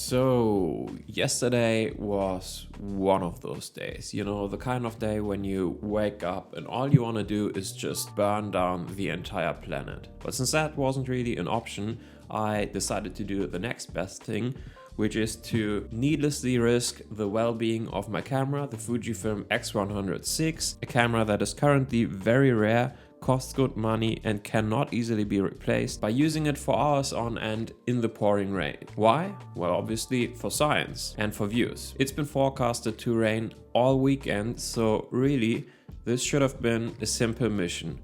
So, yesterday was one of those days, the kind of day when you wake up and all you want to do is just burn down the entire planet. But since that wasn't really an option, I decided to do the next best thing, which is to needlessly risk the well-being of my camera, the Fuji X100, a camera that is currently very rare, costs good money and cannot easily be replaced, by using it for hours on end in the pouring rain. Why? Well, obviously for science and for views. It's been forecasted to rain all weekend, so really this should have been a simple mission.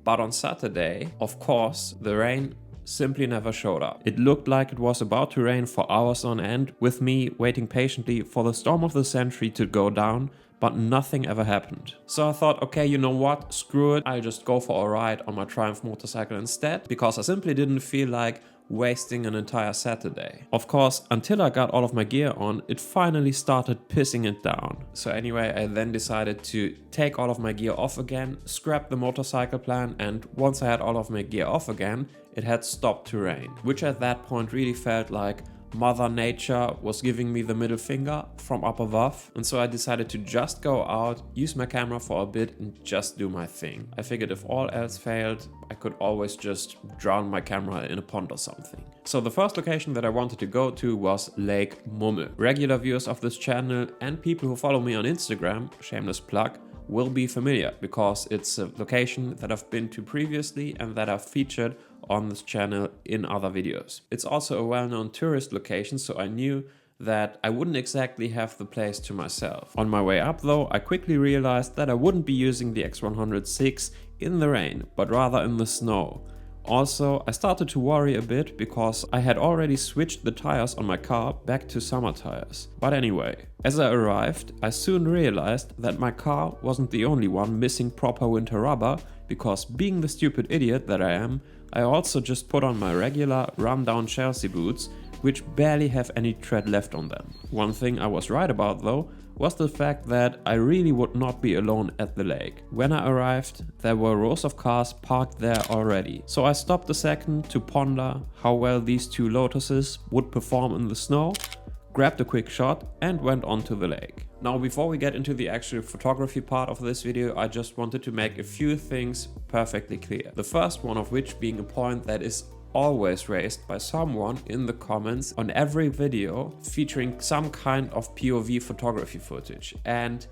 But on Saturday, of course, the rain simply never showed up. It looked like it was about to rain for hours on end, with me waiting patiently for the storm of the century to go down, but nothing ever happened. So I thought, okay, you know what, screw it, I'll just go for a ride on my Triumph motorcycle instead, because I simply didn't feel like wasting an entire Saturday. Of course, until I got all of my gear on, it finally started pissing it down. So anyway, I then decided to take all of my gear off again, scrap the motorcycle plan, and once I had all of my gear off again, it had stopped to rain, which at that point really felt like Mother Nature was giving me the middle finger from up above. And so I decided to just go out, use my camera for a bit and just do my thing. I figured if all else failed, I could always just drown my camera in a pond or something. So the first location that I wanted to go to was Lake Mummel. Regular viewers of this channel and people who follow me on Instagram, shameless plug, will be familiar because it's a location that I've been to previously and that I've featured on this channel in other videos. It's also a well-known tourist location, so I knew that I wouldn't exactly have the place to myself. On my way up though, I quickly realized that I wouldn't be using the X100 in the rain, but rather in the snow. Also, I started to worry a bit because I had already switched the tires on my car back to summer tires. But anyway, as I arrived, I soon realized that my car wasn't the only one missing proper winter rubber, because being the stupid idiot that I am, I also just put on my regular run-down Chelsea boots, which barely have any tread left on them. One thing I was right about though was the fact that I really would not be alone at the lake. When I arrived, there were rows of cars parked there already. So I stopped a second to ponder how well these two Lotuses would perform in the snow, grabbed a quick shot and went onto the lake. Now, before we get into the actual photography part of this video, I just wanted to make a few things perfectly clear. The first one of which being a point that is always raised by someone in the comments on every video featuring some kind of POV photography footage. And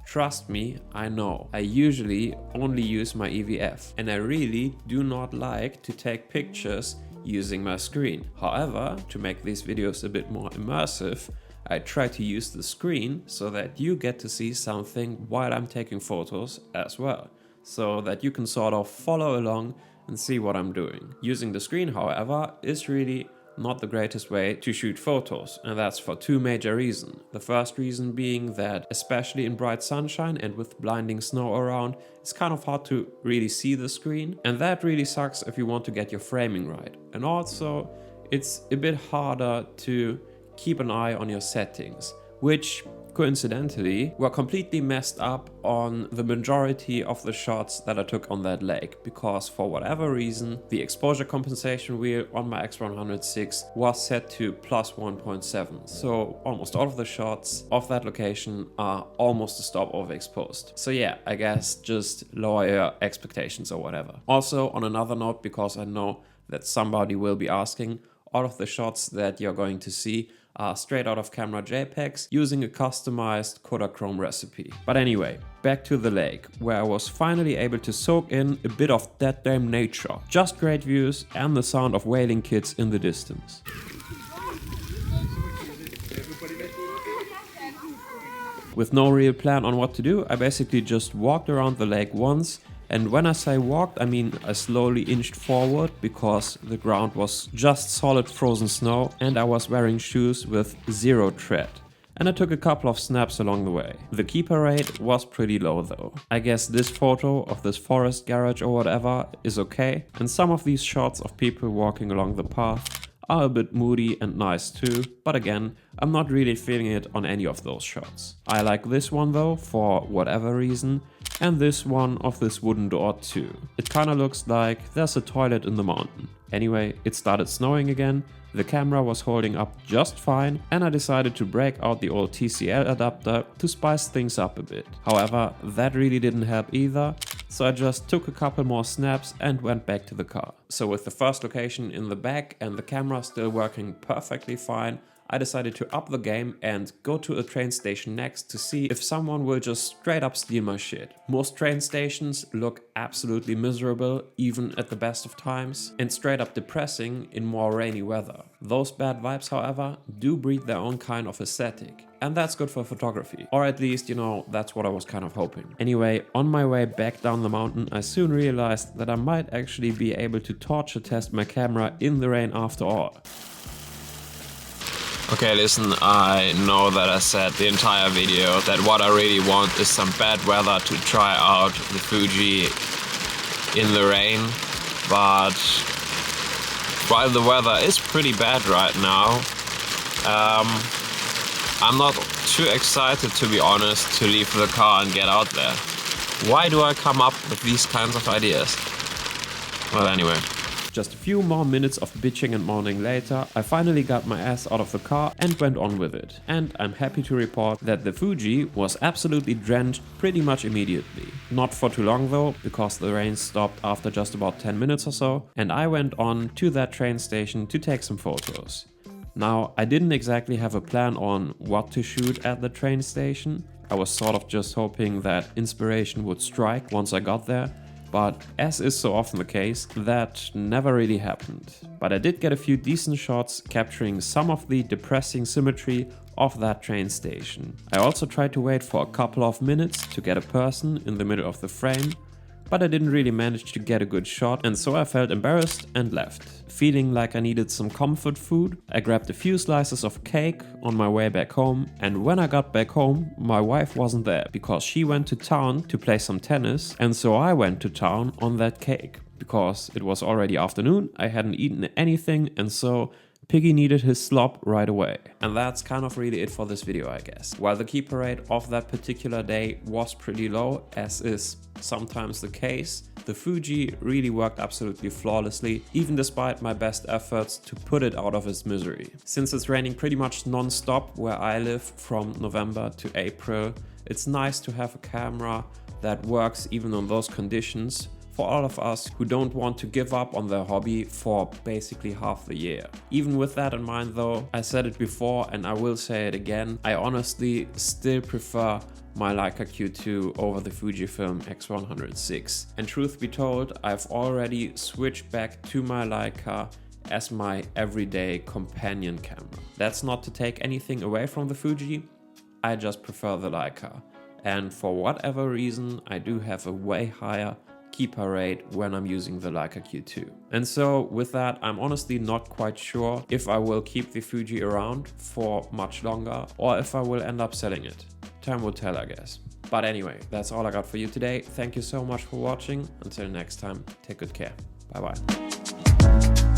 trust me, I know, I usually only use my EVF and I really do not like to take pictures using my screen. However, to make these videos a bit more immersive, I try to use the screen so that you get to see something while I'm taking photos as well, so that you can sort of follow along and see what I'm doing. Using the screen, however, is really not the greatest way to shoot photos, and that's for two major reasons. The first reason being that, especially in bright sunshine and with blinding snow around, it's kind of hard to really see the screen, and that really sucks if you want to get your framing right. And also, it's a bit harder to keep an eye on your settings, which coincidentally were completely messed up on the majority of the shots that I took on that lake, because for whatever reason the exposure compensation wheel on my X100 was set to +1.7, so almost all of the shots of that location are almost a stop overexposed. So yeah, I guess just lower your expectations or whatever. Also, on another note, because I know that somebody will be asking, all of the shots that you're going to see are straight out of camera JPEGs using a customized Kodachrome recipe. But anyway, back to the lake, where I was finally able to soak in a bit of that damn nature. Just great views and the sound of wailing kids in the distance. With no real plan on what to do, I basically just walked around the lake once. And when I say walked, I mean I slowly inched forward because the ground was just solid frozen snow and I was wearing shoes with zero tread. And I took a couple of snaps along the way. The keeper rate was pretty low though. I guess this photo of this forest garage or whatever is okay, and some of these shots of people walking along the path are a bit moody and nice too, but again, I'm not really feeling it on any of those shots. I like this one though, for whatever reason, and this one of this wooden door too. It kinda looks like there's a toilet in the mountain. Anyway, it started snowing again, the camera was holding up just fine, and I decided to break out the old TCL adapter to spice things up a bit. However, that really didn't help either, so I just took a couple more snaps and went back to the car. So with the first location in the back and the camera still working perfectly fine, I decided to up the game and go to a train station next to see if someone will just straight up steal my shit. Most train stations look absolutely miserable, even at the best of times, and straight up depressing in more rainy weather. Those bad vibes, however, do breed their own kind of aesthetic. And that's good for photography. Or at least, you know, that's what I was kind of hoping. Anyway, on my way back down the mountain, I soon realized that I might actually be able to torture test my camera in the rain after all. Okay, listen, I know that I said the entire video that what I really want is some bad weather to try out the Fuji in the rain, but while the weather is pretty bad right now, I'm not too excited, to be honest, to leave the car and get out there. Why do I come up with these kinds of ideas? Well, anyway. Just a few more minutes of bitching and moaning later, I finally got my ass out of the car and went on with it. And I'm happy to report that the Fuji was absolutely drenched pretty much immediately. Not for too long though, because the rain stopped after just about 10 minutes or so, and I went on to that train station to take some photos. Now, I didn't exactly have a plan on what to shoot at the train station. I was sort of just hoping that inspiration would strike once I got there. But as is so often the case, that never really happened. But I did get a few decent shots capturing some of the depressing symmetry of that train station. I also tried to wait for a couple of minutes to get a person in the middle of the frame, but I didn't really manage to get a good shot, and so I felt embarrassed and left. Feeling like I needed some comfort food, I grabbed a few slices of cake on my way back home, and when I got back home, my wife wasn't there because she went to town to play some tennis, and so I went to town on that cake. Because it was already afternoon, I hadn't eaten anything, and so Piggy needed his slop right away. And that's kind of really it for this video, I guess. While the keeper rate of that particular day was pretty low, as is sometimes the case, the Fuji really worked absolutely flawlessly, even despite my best efforts to put it out of its misery. Since it's raining pretty much non-stop where I live from November to April, it's nice to have a camera that works even on those conditions, for all of us who don't want to give up on their hobby for basically half the year. Even with that in mind though, I said it before and I will say it again, I honestly still prefer my Leica Q2 over the Fujifilm X100 and truth be told, I've already switched back to my Leica as my everyday companion camera. That's not to take anything away from the Fuji, I just prefer the Leica. And for whatever reason, I do have a way higher keeper rate when I'm using the Leica Q2. And so with that, I'm honestly not quite sure if I will keep the Fuji around for much longer or if I will end up selling it. Time will tell, I guess. But anyway, that's all I got for you today. Thank you so much for watching. Until next time, take good care. Bye bye.